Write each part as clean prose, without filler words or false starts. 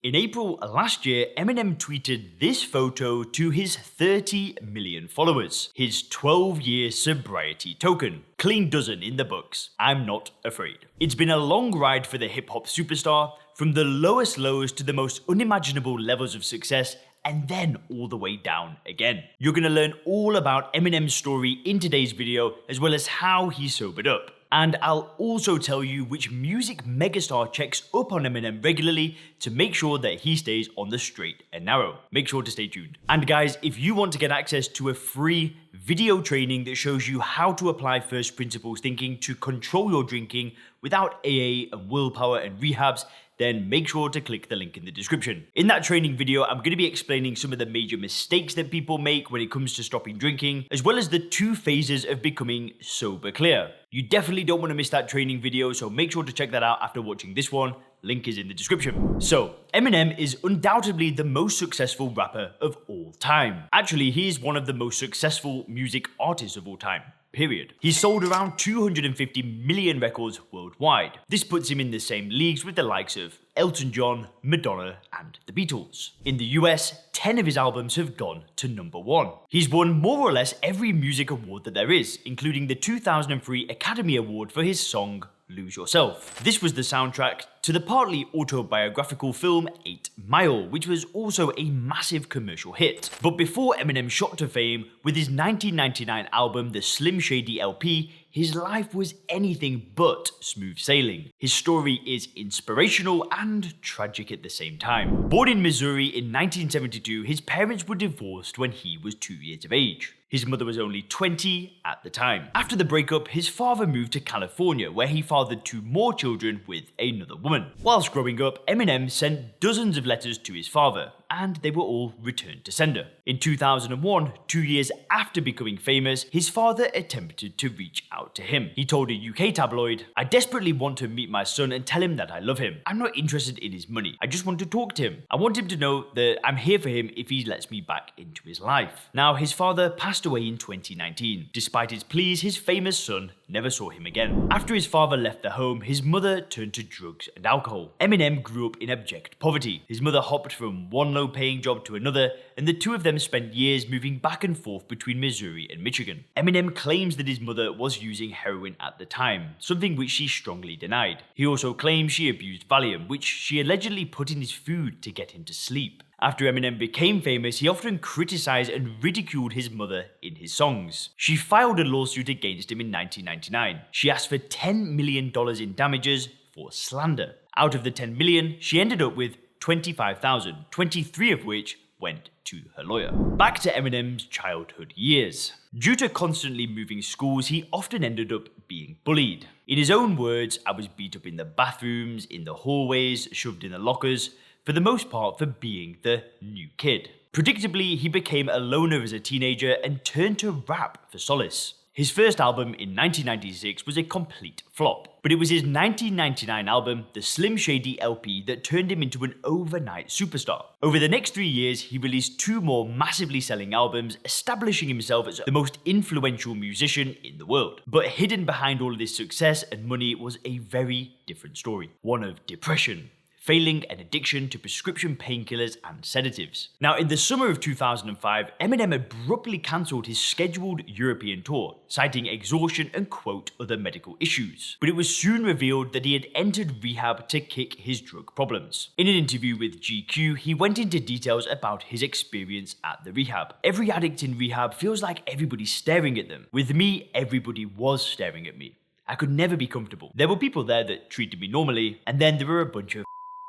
In April last year, Eminem tweeted this photo to his 30 million followers, his 12-year sobriety token. Clean dozen in the books. I'm not afraid. It's been a long ride for the hip-hop superstar, from the lowest lows to the most unimaginable levels of success, and then all the way down again. You're going to learn all about Eminem's story in today's video, as well as how he sobered up. And I'll also tell you which music megastar checks up on Eminem regularly to make sure that he stays on the straight and narrow. Make sure to stay tuned. And guys, if you want to get access to a free video training that shows you how to apply first principles thinking to control your drinking without AA and willpower and rehabs, then make sure to click the link in the description. In that training video, I'm going to be explaining some of the major mistakes that people make when it comes to stopping drinking, as well as the 2 phases of becoming sober clear. You definitely don't want to miss that training video, so make sure to check that out after watching this one. Link is in the description. So, Eminem is undoubtedly the most successful rapper of all time. Actually, he is one of the most successful music artists of all time. Period. He sold around 250 million records worldwide. This puts him in the same leagues with the likes of Elton John, Madonna, and the Beatles. In the US, 10 of his albums have gone to #1. He's won more or less every music award that there is, including the 2003 Academy Award for his song Lose Yourself. This was the soundtrack to the partly autobiographical film 8 Mile, which was also a massive commercial hit. But before Eminem shot to fame with his 1999 album The Slim Shady LP, his life was anything but smooth sailing. His story is inspirational and tragic at the same time. Born in Missouri in 1972, his parents were divorced when he was 2 years of age. His mother was only 20 at the time. After the breakup, his father moved to California, where he fathered 2 more children with another woman. Whilst growing up, Eminem sent dozens of letters to his father, and they were all returned to sender. In 2001, 2 years after becoming famous, his father attempted to reach out to him. He told a UK tabloid, "I desperately want to meet my son and tell him that I love him. I'm not interested in his money. I just want to talk to him. I want him to know that I'm here for him if he lets me back into his life." Now, his father passed away in 2019. Despite his pleas, his famous son never saw him again. After his father left the home, his mother turned to drugs and alcohol. Eminem grew up in abject poverty. His mother hopped from one low-paying job to another, and the 2 of them spent years moving back and forth between Missouri and Michigan. Eminem claims that his mother was using heroin at the time, something which she strongly denied. He also claims she abused Valium, which she allegedly put in his food to get him to sleep. After Eminem became famous, he often criticized and ridiculed his mother in his songs. She filed a lawsuit against him in 1999. She asked for $10 million in damages for slander. Out of the $10 million, she ended up with $25,000, 23 of which went to her lawyer. Back to Eminem's childhood years. Due to constantly moving schools, he often ended up being bullied. In his own words, "I was beat up in the bathrooms, in the hallways, shoved in the lockers, for the most part for being the new kid." Predictably, he became a loner as a teenager and turned to rap for solace. His first album in 1996 was a complete flop, but it was his 1999 album, The Slim Shady LP, that turned him into an overnight superstar. Over the next 3 years, he released 2 more massively selling albums, establishing himself as the most influential musician in the world. But hidden behind all of this success and money was a very different story, one of depression, failing an addiction to prescription painkillers and sedatives. Now, in the summer of 2005, Eminem abruptly cancelled his scheduled European tour, citing exhaustion and, quote, other medical issues. But it was soon revealed that he had entered rehab to kick his drug problems. In an interview with GQ, he went into details about his experience at the rehab. "Every addict in rehab feels like everybody's staring at them. With me, everybody was staring at me. I could never be comfortable. There were people there that treated me normally, and then there were a bunch of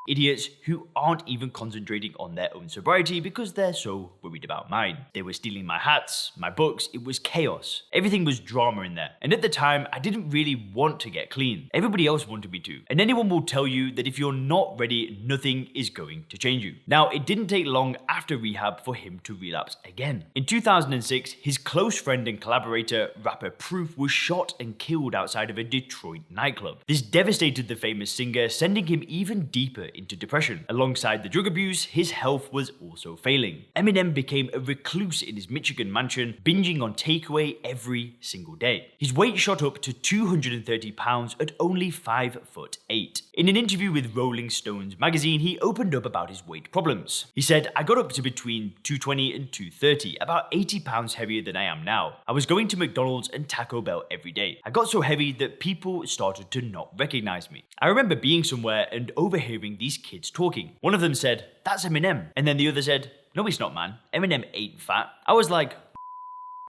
idiots who aren't even concentrating on their own sobriety because they're so worried about mine. They were stealing my hats, my books, it was chaos. Everything was drama in there. And at the time, I didn't really want to get clean. Everybody else wanted me to. And anyone will tell you that if you're not ready, nothing is going to change you. Now, it didn't take long after rehab for him to relapse again. In 2006, his close friend and collaborator, rapper Proof, was shot and killed outside of a Detroit nightclub. This devastated the famous singer, sending him even deeper into depression. Alongside the drug abuse, his health was also failing. Eminem became a recluse in his Michigan mansion, binging on takeaway every single day. His weight shot up to 230 pounds at only 5'8". In an interview with Rolling Stones magazine, he opened up about his weight problems. He said, "I got up to between 220 and 230, about 80 pounds heavier than I am now. I was going to McDonald's and Taco Bell every day. I got so heavy that people started to not recognize me. I remember being somewhere and overhearing these kids talking. One of them said, 'That's Eminem.' And then the other said, 'No, he's not, man. Eminem ain't fat.' I was like,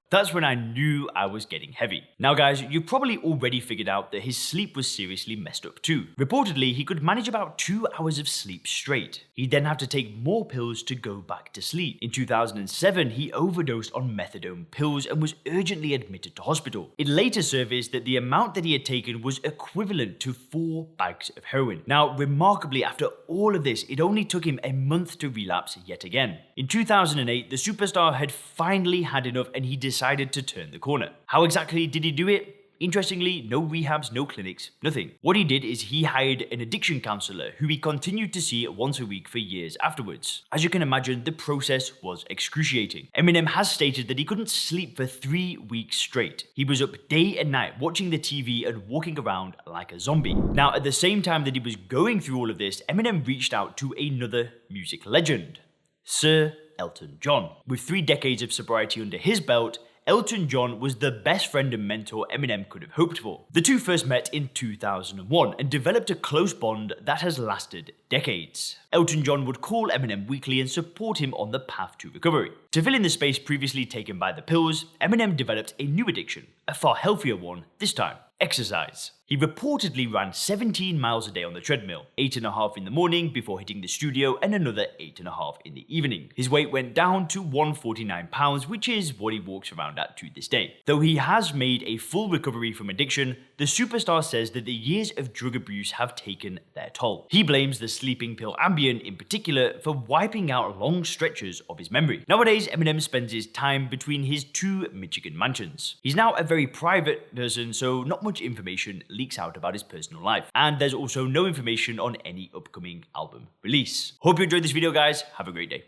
that's when I knew I was getting heavy." Now guys, you probably already figured out that his sleep was seriously messed up too. Reportedly, he could manage about 2 hours of sleep straight. He'd then have to take more pills to go back to sleep. In 2007, he overdosed on methadone pills and was urgently admitted to hospital. It later surfaced that the amount that he had taken was equivalent to 4 bags of heroin. Now, remarkably, after all of this, it only took him a month to relapse yet again. In 2008, the superstar had finally had enough and he decided to turn the corner. How exactly did he do it? Interestingly, no rehabs, no clinics, nothing. What he did is he hired an addiction counselor who he continued to see once a week for years afterwards. As you can imagine, the process was excruciating. Eminem has stated that he couldn't sleep for 3 weeks straight. He was up day and night watching the TV and walking around like a zombie. Now, at the same time that he was going through all of this, Eminem reached out to another music legend, Sir Elton John. With 3 decades of sobriety under his belt, Elton John was the best friend and mentor Eminem could have hoped for. The two first met in 2001 and developed a close bond that has lasted decades. Elton John would call Eminem weekly and support him on the path to recovery. To fill in the space previously taken by the pills, Eminem developed a new addiction, a far healthier one this time: exercise. He reportedly ran 17 miles a day on the treadmill, 8.5 in the morning before hitting the studio and another 8.5 in the evening. His weight went down to 149 pounds, which is what he walks around at to this day. Though he has made a full recovery from addiction, the superstar says that the years of drug abuse have taken their toll. He blames the sleeping pill Ambien in particular for wiping out long stretches of his memory. Nowadays, Eminem spends his time between his 2 Michigan mansions. He's now a very private person, so not much information leaks out about his personal life. And there's also no information on any upcoming album release. Hope you enjoyed this video, guys. Have a great day.